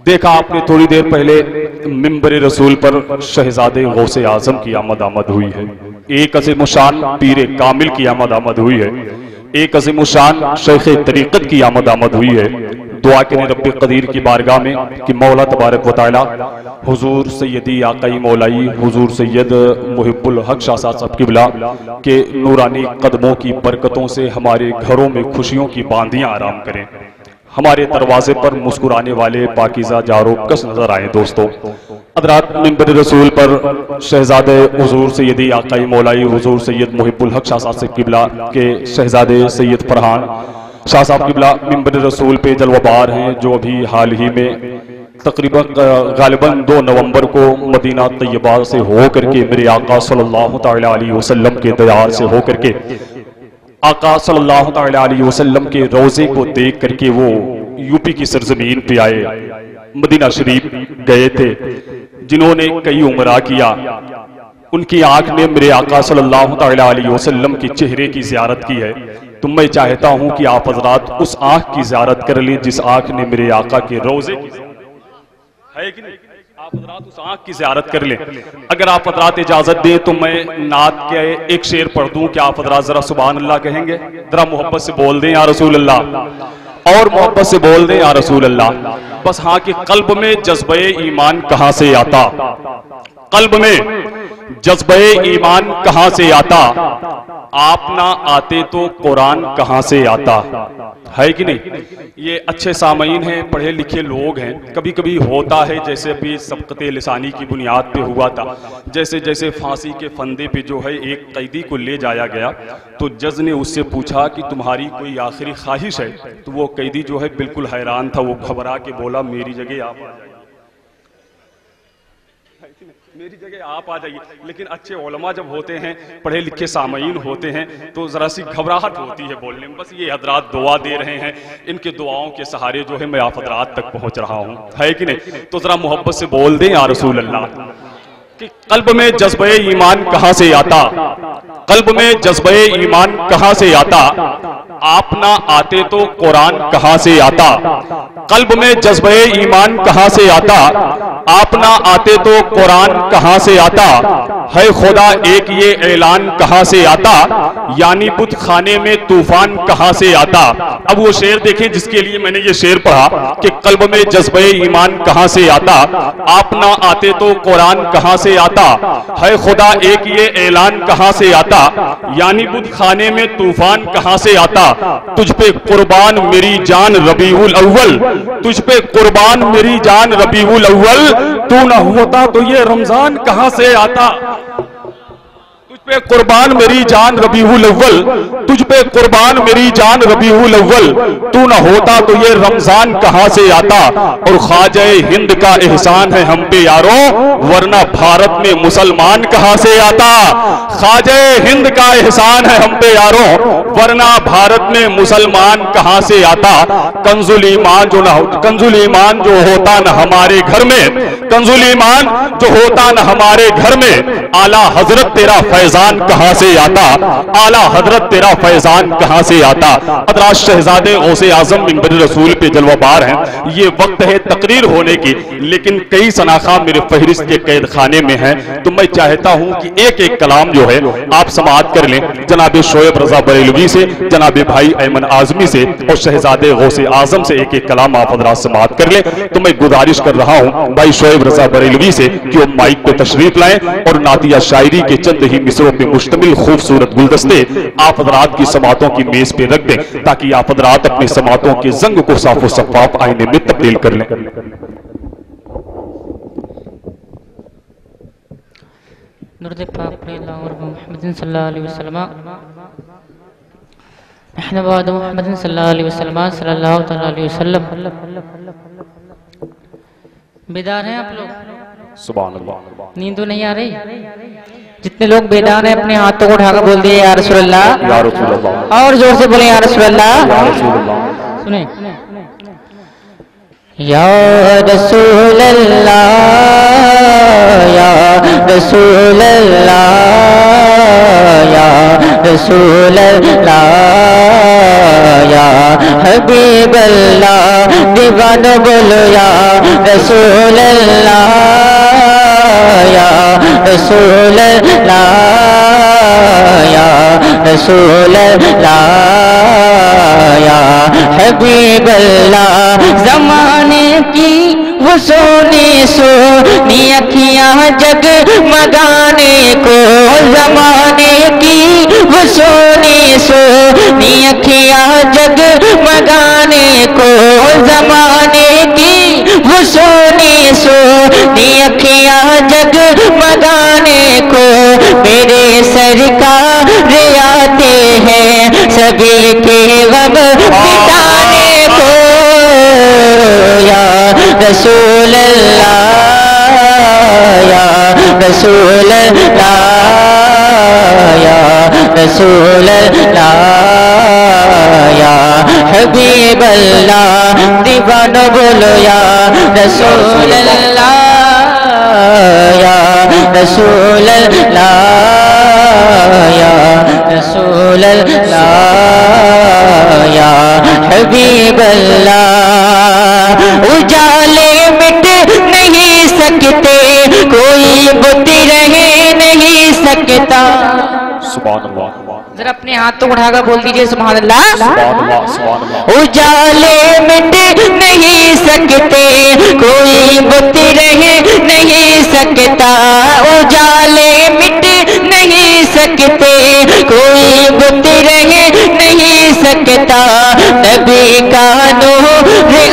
دیکھا آپ نے تھوڑی دیر پہلے منبر رسول پر شہزادے غوث اعظم کی آمد ہوئی ہے، ایک عظیم الشان پیر کامل کی آمد ہوئی ہے، ایک عظیم الشان شیخ طریقت کی آمد ہوئی ہے۔ دعا کریں رب قدیر کی بارگاہ میں کہ مولا تبارک و تعالی حضور سیدی آقائی مولائی حضور سید محب الحق شاہ صاحب قبلہ کے نورانی قدموں کی برکتوں سے ہمارے گھروں میں خوشیوں کی باندیاں آرام کریں، ہمارے دروازے پر مسکرانے والے پاکیزہ جارو کس نظر آئیں۔ دوستو حضرات، منبر رسول پر شہزادے حضور سیدی آقائی مولائی حضور سید محب الحق شاہ صاحب قبلہ کے شہزادے سید فرحان شاہ صاحب قبلہ منبر رسول پہ جلوہ بار ہیں، جو ابھی حال ہی میں تقریباً غالباً 2 نومبر کو مدینہ طیبہ سے ہو کر کے میرے آقا صلی اللہ تعالی علیہ وسلم کے دیار سے ہو کر کے آقا صلی اللہ تعالی علیہ وسلم کے روضے کو دیکھ کر کے وہ یو پی کی سرزمین پہ آئے، مدینہ شریف گئے تھے۔ جنہوں نے کئی عمرہ کیا، ان کی آنکھ نے میرے آقا صلی اللہ تعالی علیہ وسلم کے چہرے کی زیارت کی ہے، تو میں چاہتا ہوں کہ آپ حضرات اس آنکھ کی زیارت کر لیں جس آنکھ نے میرے آقا کے روضے کی ہے کہ نہیں؟ آپ حضرات اس آنکھ کی زیارت کر لیں۔ اگر آپ حضرات اجازت دیں تو میں نعت کے ایک شعر پڑھ دوں کہ آپ حضرات ذرا سبحان اللہ کہیں گے، ذرا محبت سے بول دیں یا رسول اللہ، اور محبت سے بول دیں یا رسول اللہ۔ بس ہاں کہ قلب میں جذبہ ایمان کہاں سے آتا، قلب میں جذبہ ایمان کہاں سے آتا، آپ نہ آتے تو قرآن کہاں سے آتا، ہے کہ نہیں؟ یہ اچھے سامعین ہیں، پڑھے لکھے لوگ ہیں۔ کبھی کبھی ہوتا ہے جیسے ابھی سبقت لسانی کی بنیاد پہ ہوا تھا، جیسے پھانسی کے پھندے پہ جو ہے ایک قیدی کو لے جایا گیا تو جج نے اس سے پوچھا کہ تمہاری کوئی آخری خواہش ہے، تو وہ قیدی جو ہے بالکل حیران تھا، وہ گھبرا کے بولا میری جگہ آپ آ جائیے، میری جگہ آپ آ جائیے۔ لیکن اچھے علماء جب ہوتے ہیں، پڑھے لکھے سامعین ہوتے ہیں تو ذرا سی گھبراہٹ ہوتی ہے بولنے میں۔ بس یہ حضرات دعا دے رہے ہیں، ان کے دعاؤں کے سہارے جو ہے میں آپ حضرات تک پہنچ رہا ہوں، ہے کہ نہیں؟ تو ذرا محبت سے بول دیں یا رسول اللہ کہ قلب میں جذبہ ایمان کہاں سے آتا، قلب میں جذبہ ایمان کہاں سے آتا، آپ نہ آتے تو قرآن کہاں سے آتا، قلب میں جذبہ ایمان کہاں سے آتا، آپ نہ آتے تو قرآن کہاں سے آتا، ہے خدا ایک یہ اعلان کہاں سے آتا، یعنی بت خانے میں طوفان کہاں سے آتا۔ اب وہ شعر دیکھیں جس کے لیے میں نے یہ شعر پڑھا کہ قلب میں جذبہ ایمان کہاں سے آتا، آپ نہ آتے تو قرآن کہاں سے آتا، ہے خدا ایک یہ اعلان کہاں سے آتا، یعنی بت خانے میں طوفان کہاں سے آتا۔ تجھ پہ قربان میری جان ربیع الاول، تجھ پہ قربان میری جان ربیع الاول، تو نہ ہوتا تو یہ رمضان کہاں سے آتا۔ تجھ پہ قربان میری جان ربیع الاول، تجھ پہ قربان میری جان ربیع الاول، تو نہ ہوتا تو یہ رمضان کہاں سے آتا۔ اور خواجہ ہند کا احسان ہے ہم پہ یاروں، ورنہ بھارت میں مسلمان کہاں سے آتا۔ خواجہ ہند کا احسان ہے ہم پہ یاروں، ورنہ بھارت میں مسلمان کہاں سے آتا۔ کنز ایمان جو ہوتا نہ ہمارے گھر میں، کنز ایمان جو ہوتا نہ ہمارے گھر میں، اعلیٰ حضرت تیرا فیضان کہاں سے آتا، اعلیٰ حضرت تیرا فیضان کہاں سے آتا۔ حضرات، شہزادے غوث اعظم منبر رسول پہ جلوہ بار ہیں، یہ وقت ہے تقریر ہونے کی، لیکن کئی شناخہ میرے فہرست کے قید خانے میں ہیں، تو میں چاہتا ہوں کہ ایک ایک کلام جو ہے آپ سماعت کر لیں، جناب شعیب رضا بریلوی سے، جناب بھائی ایمن اعظمی سے، اور شہزادے غوث اعظم سے ایک ایک کلام آپ حضرات سماعت کر لیں۔ تو میں گزارش کر رہا ہوں بھائی شعیب رضا بریلوی سے کہ وہ مائک پہ تشریف لائیں اور نعتیہ شاعری کے چند ہی مصروں پہ مشتمل خوبصورت گلدستے آپ حضرات کی سماعتوں کی میز پہ رکھ دیں، تاکہ آپ حضرات اپنی سماعتوں کے زنگ کو صاف و شفاف آئینے میں تبدیل کر لیں۔ درود پاک پر اللہ اور محمد صلی اللہ علیہ وسلم، نحن بعد محمد صلی اللہ علیہ وسلم صلی اللہ علیہ وسلم۔ بیدار ہیں آپ لوگ؟ سبحان اللہ، نیند تو نہیں آ رہی؟ جتنے لوگ بیدار ہیں اپنے ہاتھوں کو اٹھا کر بول دیے یا رسول اللہ، یا رسول اللہ، اور زور سے بولیں یا رسول اللہ، یا رسول اللہ۔ سنیں یا رسول اللہ، یا رسول اللہ، یا رسول اللہ، یا حبیب اللہ، دیوانہ دیوانو بولو یا رسول اللہ یا رسول اللہ یا رسول اللہ یا حبیب اللہ زمانے کی وہ سونی سونی اکھیاں جگمگانے کو زمانے کی وہ سونی سونی اکھیاں جگمگانے کو زمانے کی وہ سونی سونی اکھیاں جگمگانے کو میرے سرکار آتے ہیں سبھی کے غم مٹانے کو یا رسول اللہ یا رسول اللہ یا رسول اللہ یا حبیب اللہ دیوانو بولو یا رسول اللہ یا رسول اللہ یا رسول اللہ یا حبیب اللہ اجالے مٹ نہیں سکتے کوئی بت رہ نہیں سکتا سبحان اللہ ذرا اپنے ہاتھ تو اٹھا کر بول دیجئے سبحان اللہ سبحان اللہ سبحان اللہ اجالے مٹ نہیں سکتے کوئی بت رہ نہیں سکتا اجالے مٹ نہیں سکتے کوئی بت رہ نہیں سکتا نبی کا نور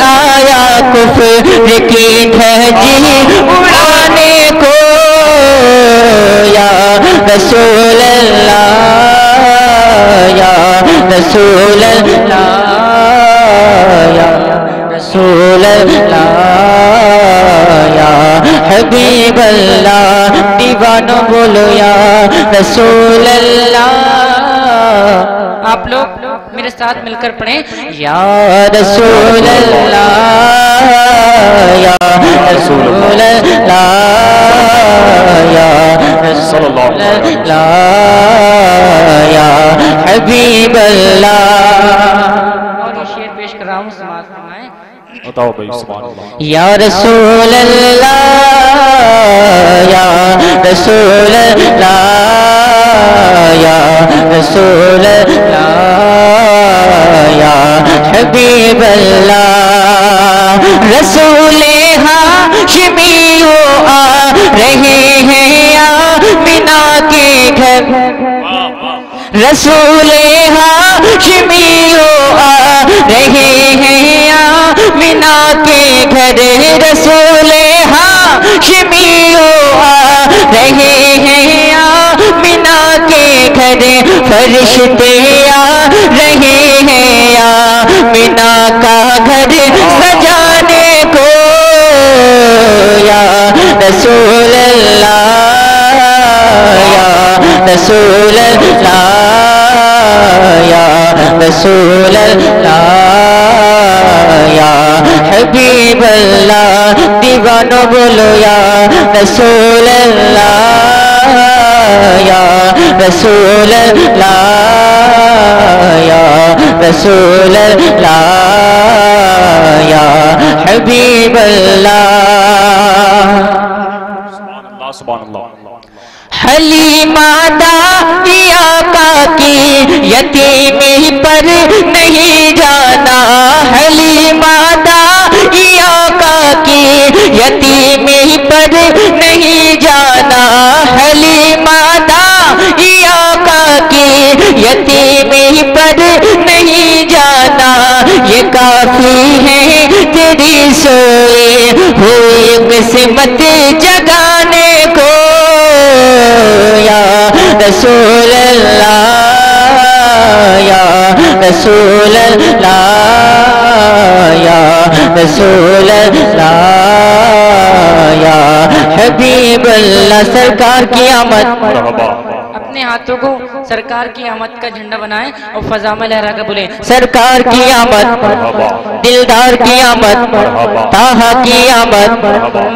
آیا کفر کی دھجی اڑانے کو یا رسول اللہ یا رسول اللہ یا رسول اللہ یا حبیب اللہ دیوانو بولو یا رسول اللہ آپ لوگ میرے ساتھ مل کر پڑھیں یا رسول اللہ یا رسول اللہ یا رسول اللہ یا حبیب اللہ اور یہ شعر پیش کر رہا ہوں سماعت فرمائیں بتاؤ بھائی سبحان اللہ یا رسول اللہ یا رسول اللہ یا رسول اللہ یا حبیب اللہ رسول ہاشمیو آ رہے ہیں آمینہ کے گھر رسول ہاشمیو آ رہے ہیں آمینہ کے گھر رسول ہاشمیو آ رہے ہیں آمینہ کے گھر فرشتے آ رہے ہیں آمینہ کا گھر سجانے کو یا رسول اللہ یا رسول اللہ یا رسول اللہ یا حبیب اللہ دیوانو بولو یا رسول اللہ یا رسول اللہ یا رسول اللہ یا حبیب اللہ سبحان اللہ حلیمہ داعیہ کا کی یتیمی پر نہیں جانا حلیمہ داعیہ کا کی یتیمی پر نہیں جانا حلیمہ داعیہ کا کی یتیمی پر نہیں جانا یہ کافی ہے تیری سوئی ہوئی قسمت جگانے کو یا رسول اللہ یا رسول اللہ یا رسول اللہ یا حبیب اللہ سرکار کی آمد اپنے ہاتھوں کو سرکار کی آمد کا جھنڈا بنائیں اور فضا میں لہرا کر بولیں سرکار کی آمد دلدار کی آمد طٰہٰ کی آمد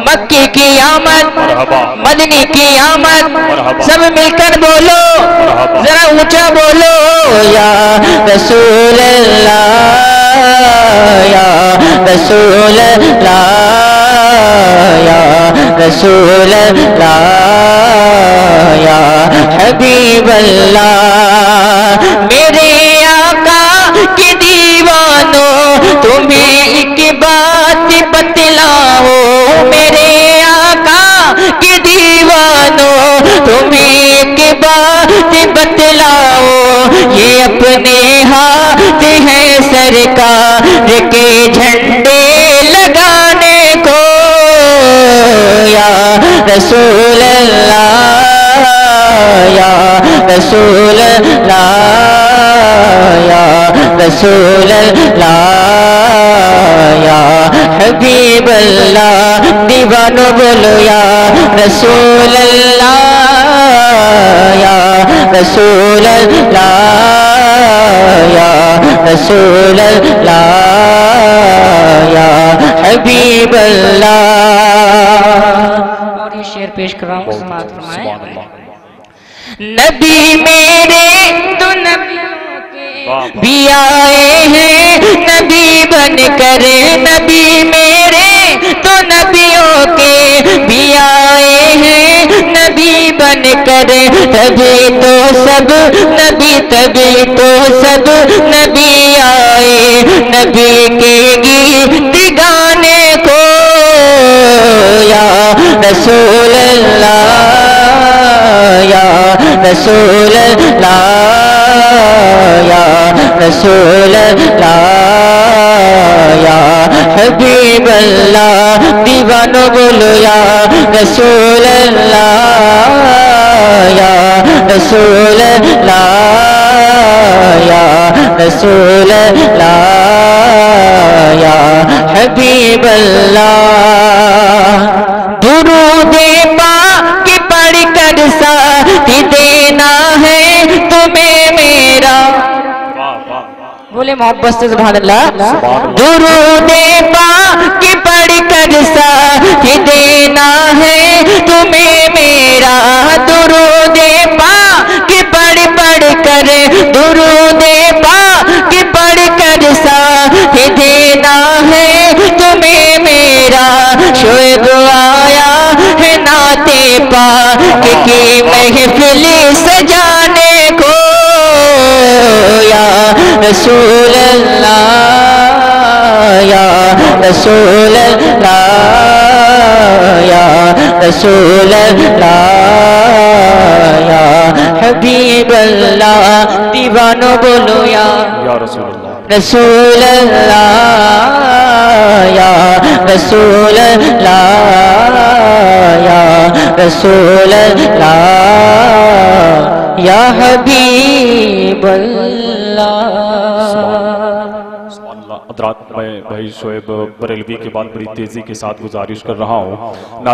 مکی کی آمد مدنی کی آمد سب مل کر بولو ذرا اونچا بولو یا رسول اللہ یا رسول اللہ یا رسول اللہ یا حبیب اللہ میرے آقا کے دیوانوں تمہیں ایک بات بتلاؤ میرے آقا کے دیوانوں تمہیں ایک بات بتلاؤ یہ اپنے ہاتھ ہے سرکار کے جھنڈے لگانے کو یا رسول اللہ یا رسول اللہ یا رسول اللہ یا حبیب اللہ دیوانو بولو یا رسول اللہ یا رسول اللہ یا رسول اللہ یا حبیب اللہ اور یہ شعر پیش کر رہا ہوں سماعت فرمائیں نبی میرے تو نبیوں کے بھی آئے ہیں نبی بن کر نبی میرے تو نبیوں کے بھی آئے ہیں نبی بن کر تبھی تو سب نبی تبھی تو سب نبی آئے نبی کے گیت گانے کو یا رسول اللہ یا رسول اللہ یا رسول اللہ یا حبیب اللہ دیوانو بولو یا رسول اللہ یا رسول اللہ یا رسول اللہ یا حبیب اللہ درود پاک پڑھ کر ساتھ دینا ہے تمہیں میرا بولے محبت سے سبحان اللہ درود پاک پڑھ کر ساتھ دینا ہے تمہیں میرا درود پاک پڑھ کر درود پاک پڑھ کر ساتھ دینا ہے تمہیں میرا شعیب آیا ہے نعت پاک کی محفل سجانے کو یا رسول اللہ یا رسول اللہ یا رسول اللہ یا حبیب اللہ دیوانو بولو یا رسول اللہ رسول اللہ یا رسول اللہ یا رسول اللہ یا حبیب اللہ حضرات میں بھائی شعیب بریلوی کے بعد بڑی تیزی کے ساتھ گزارش کر رہا ہوں